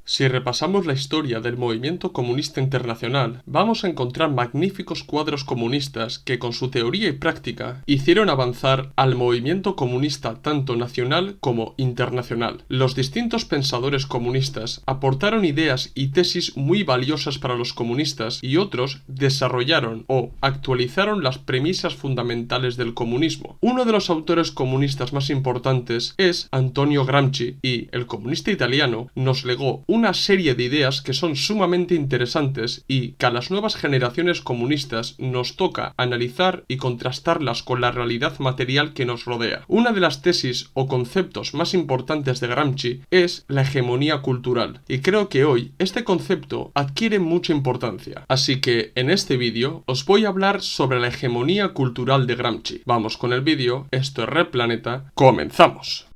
Si repasamos la historia del movimiento comunista internacional, vamos a encontrar magníficos cuadros comunistas que con su teoría y práctica hicieron avanzar al movimiento comunista tanto nacional como internacional. Los distintos pensadores comunistas aportaron ideas y tesis muy valiosas para los comunistas y otros desarrollaron o actualizaron las premisas fundamentales del comunismo. Uno de los autores comunistas más importantes es Antonio Gramsci y el comunista italiano nos legó una serie de ideas que son sumamente interesantes y que a las nuevas generaciones comunistas nos toca analizar y contrastarlas con la realidad material que nos rodea. Una de las tesis o conceptos más importantes de Gramsci es la hegemonía cultural, y creo que hoy este concepto adquiere mucha importancia. Así que en este vídeo os voy a hablar sobre la hegemonía cultural de Gramsci. Vamos con el vídeo, esto es Red Planeta, ¡comenzamos!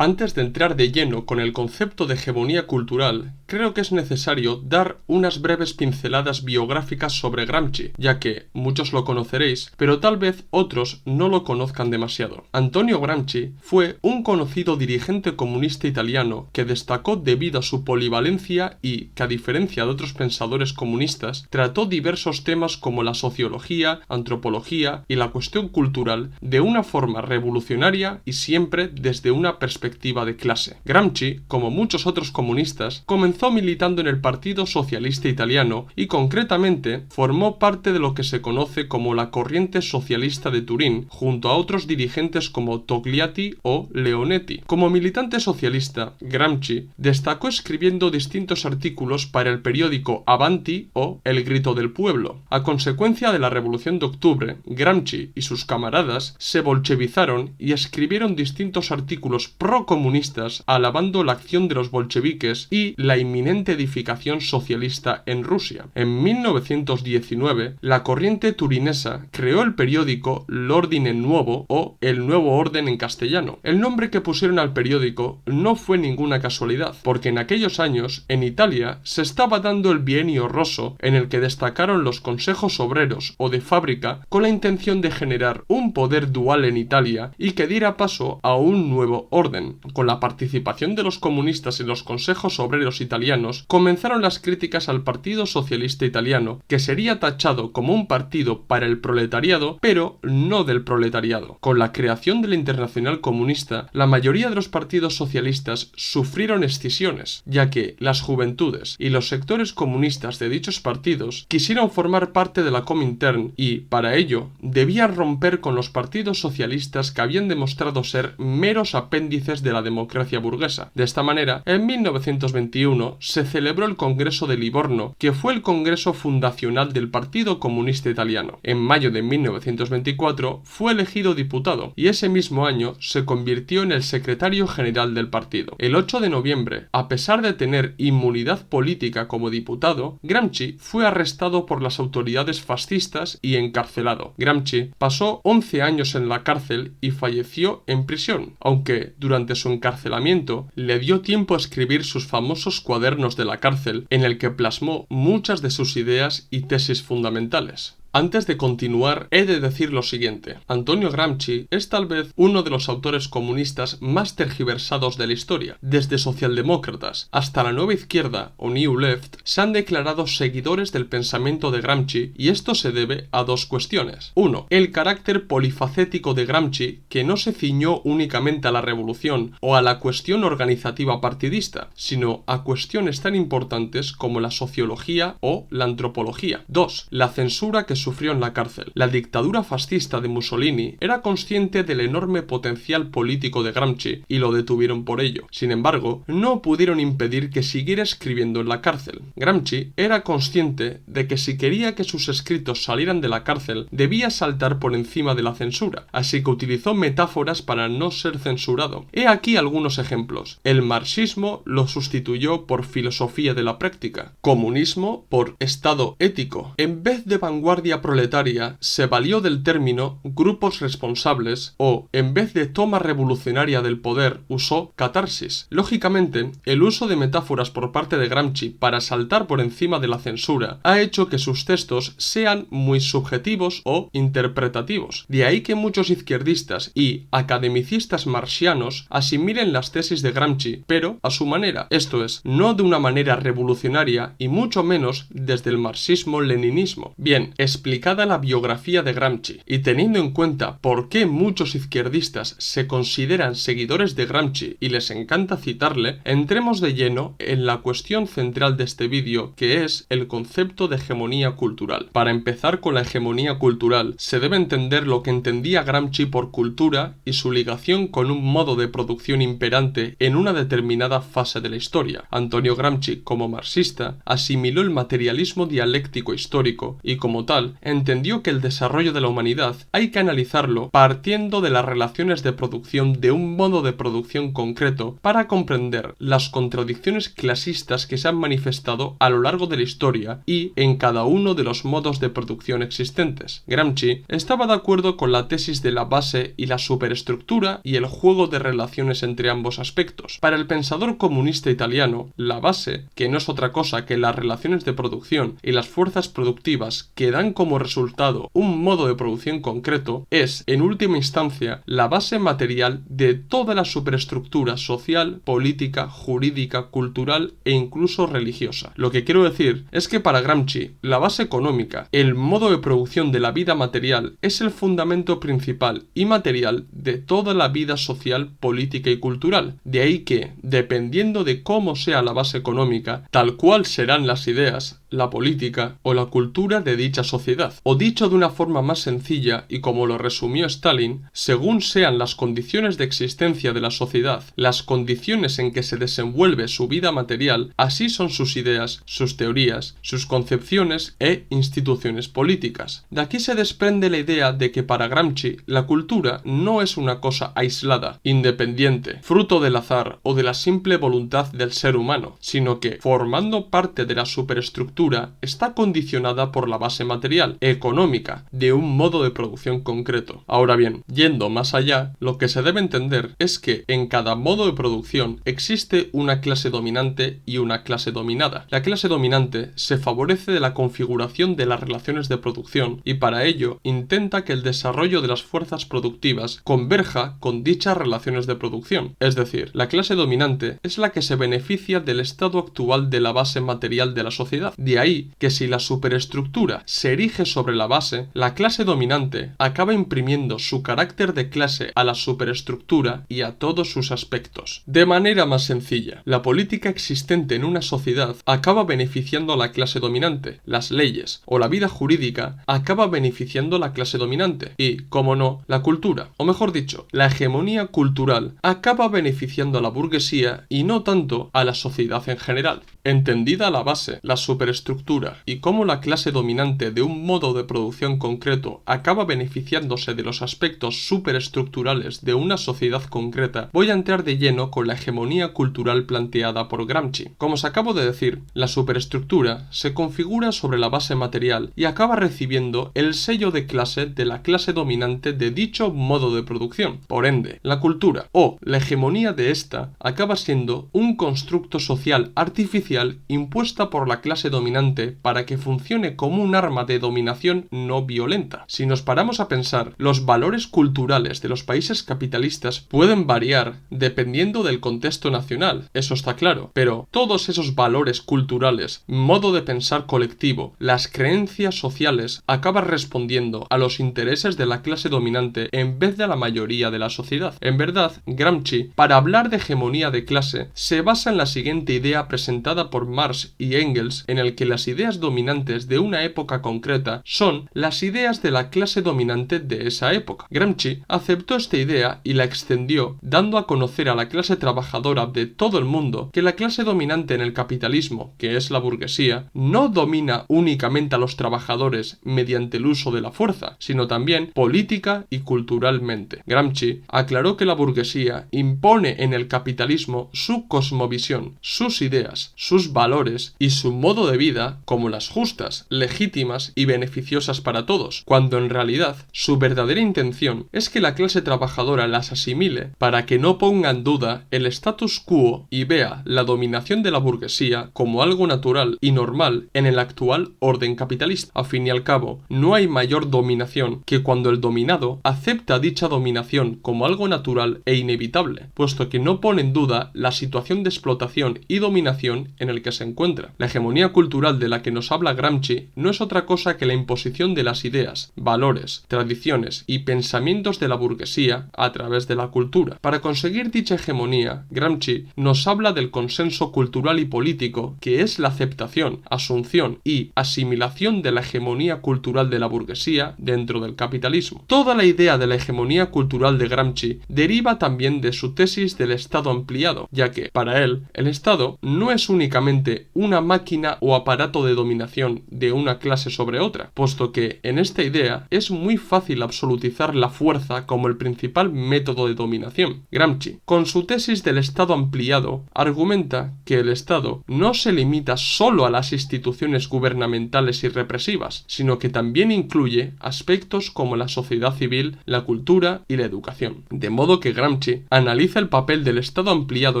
Antes de entrar de lleno con el concepto de hegemonía cultural, creo que es necesario dar unas breves pinceladas biográficas sobre Gramsci, ya que muchos lo conoceréis, pero tal vez otros no lo conozcan demasiado. Antonio Gramsci fue un conocido dirigente comunista italiano que destacó debido a su polivalencia y que, a diferencia de otros pensadores comunistas, trató diversos temas como la sociología, antropología y la cuestión cultural de una forma revolucionaria y siempre desde una perspectiva de clase. Gramsci, como muchos otros comunistas, comenzó militando en el Partido Socialista Italiano y concretamente formó parte de lo que se conoce como la corriente socialista de Turín, junto a otros dirigentes como Togliatti o Leonetti. Como militante socialista, Gramsci destacó escribiendo distintos artículos para el periódico Avanti o El Grito del Pueblo. A consecuencia de la Revolución de Octubre, Gramsci y sus camaradas se bolchevizaron y escribieron distintos artículos comunistas alabando la acción de los bolcheviques y la inminente edificación socialista en Rusia. En 1919, la corriente turinesa creó el periódico L'Ordine Nuovo o El Nuevo Orden en castellano. El nombre que pusieron al periódico no fue ninguna casualidad, porque en aquellos años, en Italia, se estaba dando el bienio Rosso, en el que destacaron los consejos obreros o de fábrica con la intención de generar un poder dual en Italia y que diera paso a un nuevo orden. Con la participación de los comunistas en los consejos obreros italianos, comenzaron las críticas al Partido Socialista Italiano, que sería tachado como un partido para el proletariado, pero no del proletariado. Con la creación de la Internacional Comunista, la mayoría de los partidos socialistas sufrieron escisiones, ya que las juventudes y los sectores comunistas de dichos partidos quisieron formar parte de la Comintern y, para ello, debían romper con los partidos socialistas que habían demostrado ser meros apéndices de la democracia burguesa. De esta manera, en 1921 se celebró el Congreso de Livorno, que fue el congreso fundacional del Partido Comunista Italiano. En mayo de 1924 fue elegido diputado y ese mismo año se convirtió en el secretario general del partido. El 8 de noviembre, a pesar de tener inmunidad política como diputado, Gramsci fue arrestado por las autoridades fascistas y encarcelado. Gramsci pasó 11 años en la cárcel y falleció en prisión, aunque durante su encarcelamiento le dio tiempo a escribir sus famosos cuadernos de la cárcel, en el que plasmó muchas de sus ideas y tesis fundamentales. Antes de continuar, he de decir lo siguiente. Antonio Gramsci es tal vez uno de los autores comunistas más tergiversados de la historia. Desde socialdemócratas hasta la nueva izquierda o New Left se han declarado seguidores del pensamiento de Gramsci y esto se debe a dos cuestiones. 1. El carácter polifacético de Gramsci, que no se ciñó únicamente a la revolución o a la cuestión organizativa partidista, sino a cuestiones tan importantes como la sociología o la antropología. 2. La censura que sufrió en la cárcel. La dictadura fascista de Mussolini era consciente del enorme potencial político de Gramsci y lo detuvieron por ello. Sin embargo, no pudieron impedir que siguiera escribiendo en la cárcel. Gramsci era consciente de que si quería que sus escritos salieran de la cárcel, debía saltar por encima de la censura, así que utilizó metáforas para no ser censurado. He aquí algunos ejemplos. El marxismo lo sustituyó por filosofía de la práctica, comunismo por estado ético. En vez de vanguardia vanguardia proletaria se valió del término grupos responsables o, en vez de toma revolucionaria del poder, usó catarsis. Lógicamente, el uso de metáforas por parte de Gramsci para saltar por encima de la censura ha hecho que sus textos sean muy subjetivos o interpretativos. De ahí que muchos izquierdistas y academicistas marxianos asimilen las tesis de Gramsci, pero a su manera, esto es, no de una manera revolucionaria y mucho menos desde el marxismo-leninismo. Bien, explicada la biografía de Gramsci y teniendo en cuenta por qué muchos izquierdistas se consideran seguidores de Gramsci y les encanta citarle, entremos de lleno en la cuestión central de este vídeo, que es el concepto de hegemonía cultural. Para empezar con la hegemonía cultural, se debe entender lo que entendía Gramsci por cultura y su ligación con un modo de producción imperante en una determinada fase de la historia. Antonio Gramsci, como marxista, asimiló el materialismo dialéctico histórico y, como tal, entendió que el desarrollo de la humanidad hay que analizarlo partiendo de las relaciones de producción de un modo de producción concreto para comprender las contradicciones clasistas que se han manifestado a lo largo de la historia y en cada uno de los modos de producción existentes. Gramsci estaba de acuerdo con la tesis de la base y la superestructura y el juego de relaciones entre ambos aspectos. Para el pensador comunista italiano, la base, que no es otra cosa que las relaciones de producción y las fuerzas productivas que dan como resultado un modo de producción concreto, es, en última instancia, la base material de toda la superestructura social, política, jurídica, cultural e incluso religiosa. Lo que quiero decir es que para Gramsci, la base económica, el modo de producción de la vida material, es el fundamento principal y material de toda la vida social, política y cultural. De ahí que, dependiendo de cómo sea la base económica, tal cual serán las ideas, la política o la cultura de dicha sociedad. O dicho de una forma más sencilla y como lo resumió Stalin, según sean las condiciones de existencia de la sociedad, las condiciones en que se desenvuelve su vida material, así son sus ideas, sus teorías, sus concepciones e instituciones políticas. De aquí se desprende la idea de que para Gramsci la cultura no es una cosa aislada, independiente, fruto del azar o de la simple voluntad del ser humano, sino que, formando parte de la superestructura, está condicionada por la base material, económica, de un modo de producción concreto. Ahora bien, yendo más allá, lo que se debe entender es que en cada modo de producción existe una clase dominante y una clase dominada. La clase dominante se favorece de la configuración de las relaciones de producción y para ello intenta que el desarrollo de las fuerzas productivas converja con dichas relaciones de producción. Es decir, la clase dominante es la que se beneficia del estado actual de la base material de la sociedad. De ahí que si la superestructura se erige sobre la base, la clase dominante acaba imprimiendo su carácter de clase a la superestructura y a todos sus aspectos. De manera más sencilla, la política existente en una sociedad acaba beneficiando a la clase dominante, las leyes o la vida jurídica acaba beneficiando a la clase dominante y, como no, la cultura, o mejor dicho, la hegemonía cultural acaba beneficiando a la burguesía y no tanto a la sociedad en general. Entendida la base, la superestructura y cómo la clase dominante de un modo de producción concreto acaba beneficiándose de los aspectos superestructurales de una sociedad concreta, voy a entrar de lleno con la hegemonía cultural planteada por Gramsci. Como os acabo de decir, la superestructura se configura sobre la base material y acaba recibiendo el sello de clase de la clase dominante de dicho modo de producción. Por ende, la cultura o la hegemonía de esta acaba siendo un constructo social artificial impuesta por la clase dominante para que funcione como un arma de dominación no violenta. Si nos paramos a pensar, los valores culturales de los países capitalistas pueden variar dependiendo del contexto nacional, eso está claro, pero todos esos valores culturales, modo de pensar colectivo, las creencias sociales acaban respondiendo a los intereses de la clase dominante en vez de a la mayoría de la sociedad. En verdad, Gramsci, para hablar de hegemonía de clase, se basa en la siguiente idea presentada por Marx y Engels, en el que las ideas dominantes de una época concreta son las ideas de la clase dominante de esa época. Gramsci aceptó esta idea y la extendió, dando a conocer a la clase trabajadora de todo el mundo que la clase dominante en el capitalismo, que es la burguesía, no domina únicamente a los trabajadores mediante el uso de la fuerza, sino también política y culturalmente. Gramsci aclaró que la burguesía impone en el capitalismo su cosmovisión, sus ideas, sus valores y su modo de vida como las justas, legítimas y beneficiosas para todos, cuando en realidad su verdadera intención es que la clase trabajadora las asimile para que no ponga en duda el status quo y vea la dominación de la burguesía como algo natural y normal en el actual orden capitalista. A fin y al cabo, no hay mayor dominación que cuando el dominado acepta dicha dominación como algo natural e inevitable, puesto que no pone en duda la situación de explotación y dominación en el que se encuentra. La hegemonía cultural de la que nos habla Gramsci no es otra cosa que la imposición de las ideas, valores, tradiciones y pensamientos de la burguesía a través de la cultura. Para conseguir dicha hegemonía, Gramsci nos habla del consenso cultural y político, que es la aceptación, asunción y asimilación de la hegemonía cultural de la burguesía dentro del capitalismo. Toda la idea de la hegemonía cultural de Gramsci deriva también de su tesis del Estado ampliado, ya que, para él, el Estado no es únicamente una máquina o aparato de dominación de una clase sobre otra, puesto que, en esta idea, es muy fácil absolutizar la fuerza como el principal método de dominación. Gramsci, con su tesis del Estado ampliado, argumenta que el Estado no se limita solo a las instituciones gubernamentales y represivas, sino que también incluye aspectos como la sociedad civil, la cultura y la educación. De modo que Gramsci analiza el papel del Estado ampliado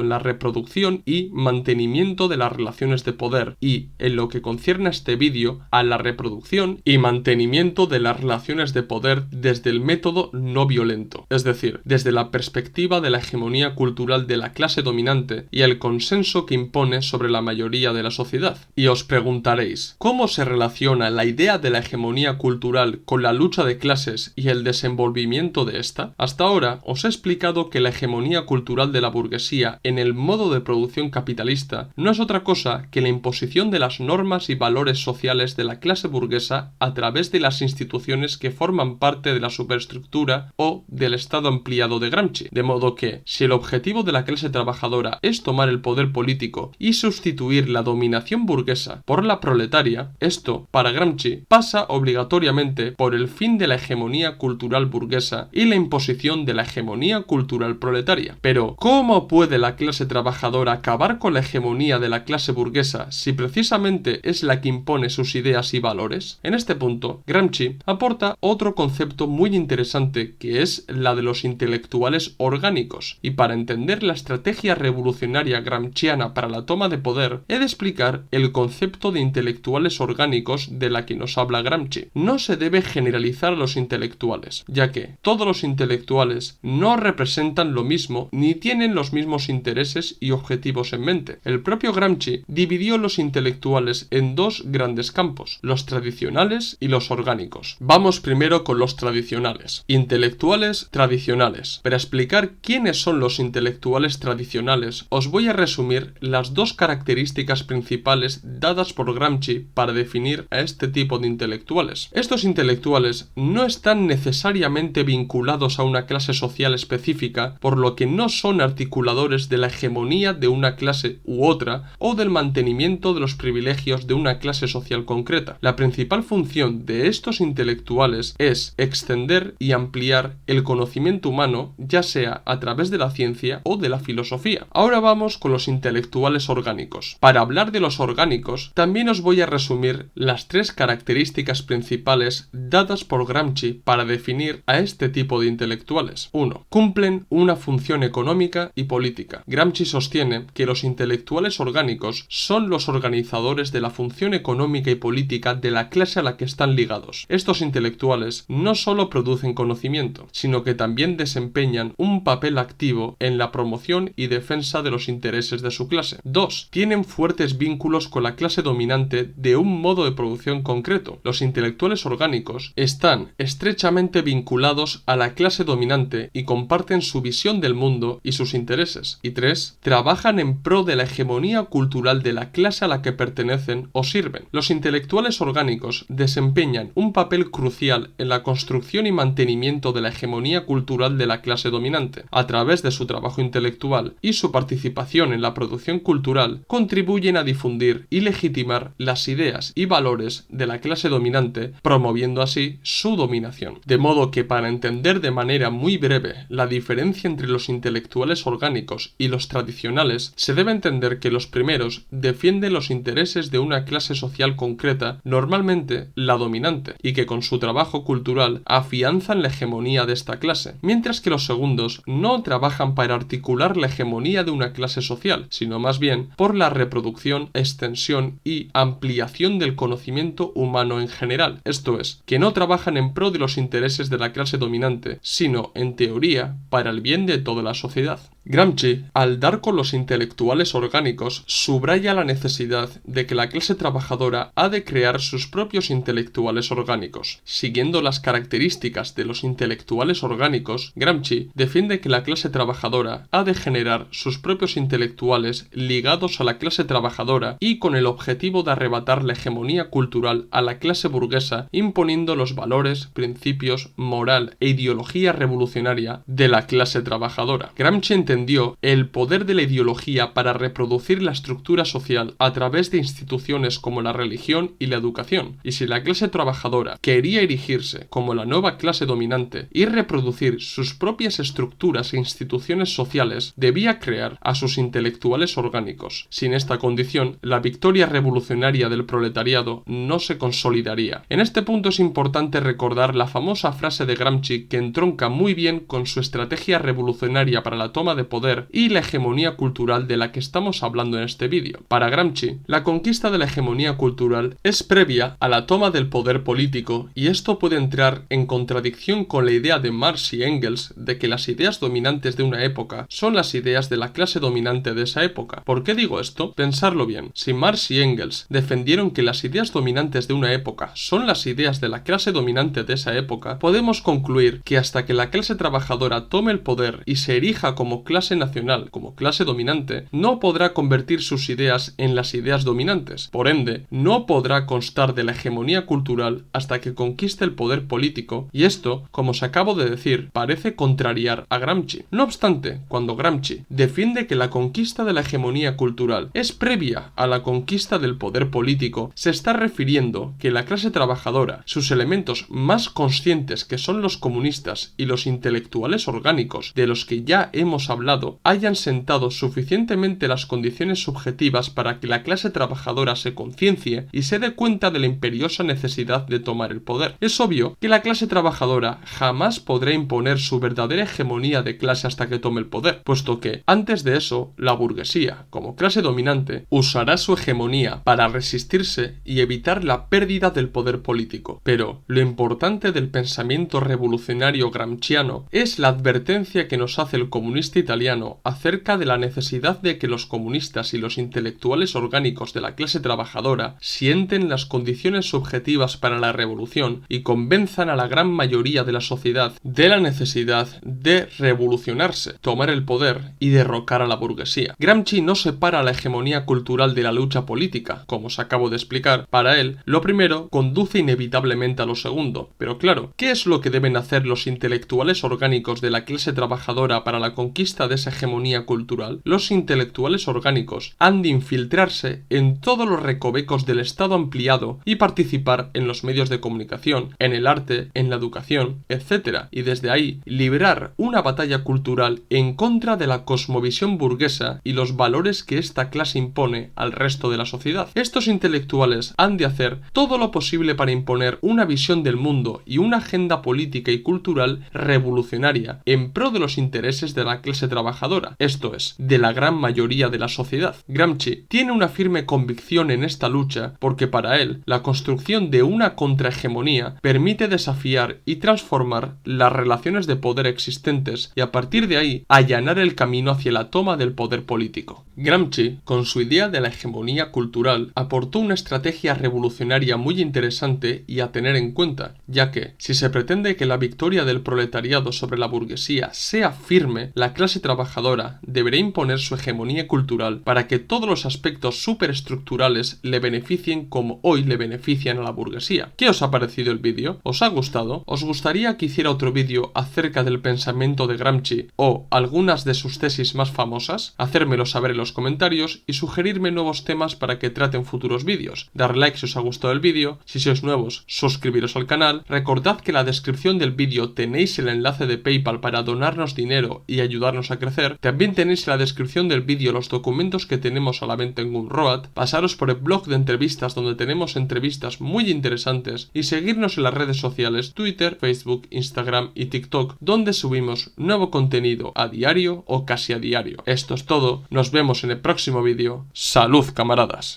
en la reproducción y mantenimiento de las relaciones de poder y, en lo que concierne a este vídeo, a la reproducción y mantenimiento de las relaciones de poder desde el método no violento, es decir, desde la perspectiva de la hegemonía cultural de la clase dominante y el consenso que impone sobre la mayoría de la sociedad. Y os preguntaréis, ¿cómo se relaciona la idea de la hegemonía cultural con la lucha de clases y el desenvolvimiento de esta? Hasta ahora os he explicado que la hegemonía cultural de la burguesía en el modo de producción capitalista no es otra cosa que la imposición de las normas y valores sociales de la clase burguesa a través de las instituciones que forman parte de la superestructura o del Estado ampliado de Gramsci. De modo que, si el objetivo de la clase trabajadora es tomar el poder político y sustituir la dominación burguesa por la proletaria, esto, para Gramsci, pasa obligatoriamente por el fin de la hegemonía cultural burguesa y la imposición de la hegemonía cultural proletaria. Pero, ¿cómo puede la clase trabajadora acabar con la hegemonía de la clase burguesa si precisamente es la que impone sus ideas y valores? En este punto, Gramsci aporta otro concepto muy interesante, que es la de los intelectuales orgánicos, y para entender la estrategia revolucionaria gramsciana para la toma de poder, he de explicar el concepto de intelectuales orgánicos de la que nos habla Gramsci. No se debe generalizar a los intelectuales, ya que todos los intelectuales no representan lo mismo ni tienen los mismos intereses y objetivos en mente. El propio Gramsci dividió los intelectuales en dos grandes campos, los tradicionales y los orgánicos. Vamos primero con los tradicionales. Intelectuales tradicionales. Para explicar quiénes son los intelectuales tradicionales, os voy a resumir las dos características principales dadas por Gramsci para definir a este tipo de intelectuales. Estos intelectuales no están necesariamente vinculados a una clase social específica, por lo que no son articuladores de la hegemonía de una clase u otra o del mantenimiento de los privilegios de una clase social concreta. La principal función de estos intelectuales es extender y ampliar el conocimiento humano, ya sea a través de la ciencia o de la filosofía. Ahora vamos con los intelectuales orgánicos. Para hablar de los orgánicos, también os voy a resumir las tres características principales dadas por Gramsci para definir a este tipo de intelectuales. 1. Cumplen una función económica y política. Gramsci sostiene que los intelectuales orgánicos son los organizadores de la función económica y política de la clase a la que están ligados. Estos intelectuales no solo producen conocimiento, sino que también desempeñan un papel activo en la promoción y defensa de los intereses de su clase. 2. Tienen fuertes vínculos con la clase dominante de un modo de producción concreto. Los intelectuales orgánicos están estrechamente vinculados a la clase dominante y comparten su visión del mundo y sus intereses. Y 3. Trabajan en pro de la hegemonía cultural de la clase a la que pertenecen o sirven. Los intelectuales orgánicos desempeñan un papel crucial en la construcción y mantenimiento de la hegemonía cultural de la clase dominante. A través de su trabajo intelectual y su participación en la producción cultural, contribuyen a difundir y legitimar las ideas y valores de la clase dominante, promoviendo así su dominación. De modo que, para entender de manera muy breve la diferencia entre los intelectuales orgánicos y los tradicionales, se debe entender que los primeros defienden los intereses de una clase social concreta, normalmente claramente la dominante, y que con su trabajo cultural afianzan la hegemonía de esta clase, mientras que los segundos no trabajan para articular la hegemonía de una clase social, sino más bien por la reproducción, extensión y ampliación del conocimiento humano en general, esto es, que no trabajan en pro de los intereses de la clase dominante, sino, en teoría, para el bien de toda la sociedad. Gramsci, al dar con los intelectuales orgánicos, subraya la necesidad de que la clase trabajadora ha de crear sus propios intelectuales orgánicos. Siguiendo las características de los intelectuales orgánicos, Gramsci defiende que la clase trabajadora ha de generar sus propios intelectuales ligados a la clase trabajadora y con el objetivo de arrebatar la hegemonía cultural a la clase burguesa, imponiendo los valores, principios, moral e ideología revolucionaria de la clase trabajadora. Gramsci entendió el poder de la ideología para reproducir la estructura social a través de instituciones como la religión y la educación, y si la clase trabajadora quería erigirse como la nueva clase dominante y reproducir sus propias estructuras e instituciones sociales, debía crear a sus intelectuales orgánicos. Sin esta condición, la victoria revolucionaria del proletariado no se consolidaría. En este punto es importante recordar la famosa frase de Gramsci que entronca muy bien con su estrategia revolucionaria para la toma de poder y la hegemonía cultural de la que estamos hablando en este vídeo. Para Gramsci, la conquista de la hegemonía cultural es previa a la toma del poder político, y esto puede entrar en contradicción con la idea de Marx y Engels de que las ideas dominantes de una época son las ideas de la clase dominante de esa época. ¿Por qué digo esto? Pensarlo bien. Si Marx y Engels defendieron que las ideas dominantes de una época son las ideas de la clase dominante de esa época, podemos concluir que hasta que la clase trabajadora tome el poder y se erija como clase nacional, como clase dominante, no podrá convertir sus ideas en las ideas dominantes. Por ende, no podrá constar de la hegemonía cultural hasta que conquiste el poder político, y esto, como os acabo de decir, parece contrariar a Gramsci. No obstante, cuando Gramsci defiende que la conquista de la hegemonía cultural es previa a la conquista del poder político, se está refiriendo que la clase trabajadora, sus elementos más conscientes, que son los comunistas y los intelectuales orgánicos de los que ya hemos hablado, hayan sentado suficientemente las condiciones subjetivas para que la clase trabajadora se conciencie y se dé cuenta de la imperiosa necesidad de tomar el poder. Es obvio que la clase trabajadora jamás podrá imponer su verdadera hegemonía de clase hasta que tome el poder, puesto que, antes de eso, la burguesía, como clase dominante, usará su hegemonía para resistirse y evitar la pérdida del poder político. Pero lo importante del pensamiento revolucionario gramsciano es la advertencia que nos hace el comunista italiano acerca de la necesidad de que los comunistas y los intelectuales orgánicos de la clase trabajadora sienten las condiciones subjetivas para la revolución y convenzan a la gran mayoría de la sociedad de la necesidad de revolucionarse, tomar el poder y derrocar a la burguesía. Gramsci no separa la hegemonía cultural de la lucha política, como os acabo de explicar. Para él, lo primero conduce inevitablemente a lo segundo. Pero claro, ¿qué es lo que deben hacer los intelectuales orgánicos de la clase trabajadora para la conquista de esa hegemonía cultural? Los intelectuales orgánicos han de infiltrarse en todos los recovecos del Estado ampliado y participar en los medios de comunicación, en el arte, en la educación, etc. Y desde ahí librar una batalla cultural en contra de la cosmovisión burguesa y los valores que esta clase impone al resto de la sociedad. Estos intelectuales han de hacer todo lo posible para imponer una visión del mundo y una agenda política y cultural revolucionaria en pro de los intereses de la clase trabajadora, esto es, de la gran mayoría de la sociedad. Gramsci tiene una firme convicción en esta lucha porque para él la construcción de una contrahegemonía permite desafiar y transformar las relaciones de poder existentes y a partir de ahí allanar el camino hacia la toma del poder político. Gramsci, con su idea de la hegemonía cultural, aportó una estrategia revolucionaria muy interesante y a tener en cuenta, ya que, si se pretende que la victoria del proletariado sobre la burguesía sea firme, la clase trabajadora deberá imponer su hegemonía cultural para que todos los aspectos superestructurales le beneficien como hoy le benefician a la burguesía. ¿Qué os ha parecido el vídeo? ¿Os ha gustado? ¿Os gustaría que hiciera otro vídeo acerca del pensamiento de Gramsci o algunas de sus tesis más famosas? Hacérmelo saber en los los comentarios y sugerirme nuevos temas para que trate en futuros vídeos. Dar like si os ha gustado el vídeo, si sois nuevos, suscribiros al canal. Recordad que en la descripción del vídeo tenéis el enlace de PayPal para donarnos dinero y ayudarnos a crecer. También tenéis en la descripción del vídeo los documentos que tenemos a la venta en Gumroad. Pasaros por el blog de entrevistas donde tenemos entrevistas muy interesantes y seguirnos en las redes sociales Twitter, Facebook, Instagram y TikTok, donde subimos nuevo contenido a diario o casi a diario. Esto es todo, nos vemos en el próximo vídeo. ¡Salud, camaradas!